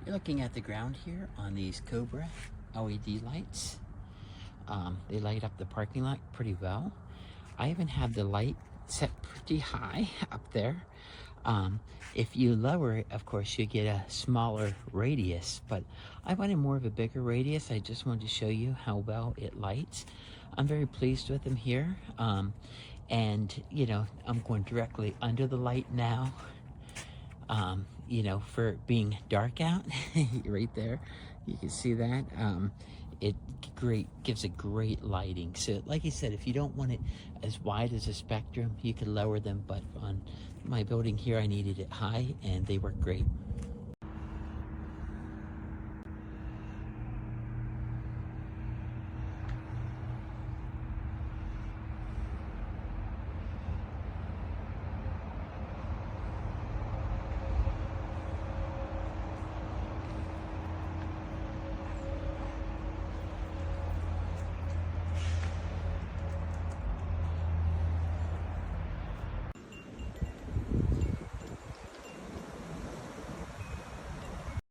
You're looking at the ground here on these Cobra LED lights. They light up the parking lot pretty well. I even have the light set pretty high up there. If you lower it, of course, you get a smaller radius, but I wanted more of a bigger radius. I just wanted to show you how well it lights. I'm very pleased with them here. And, you know, I'm going directly under the light now. You know, for being dark out, right there, you can see that. It gives a great lighting. So like I said, if you don't want it as wide as a spectrum, you can lower them, but on my building here I needed it high and they work great.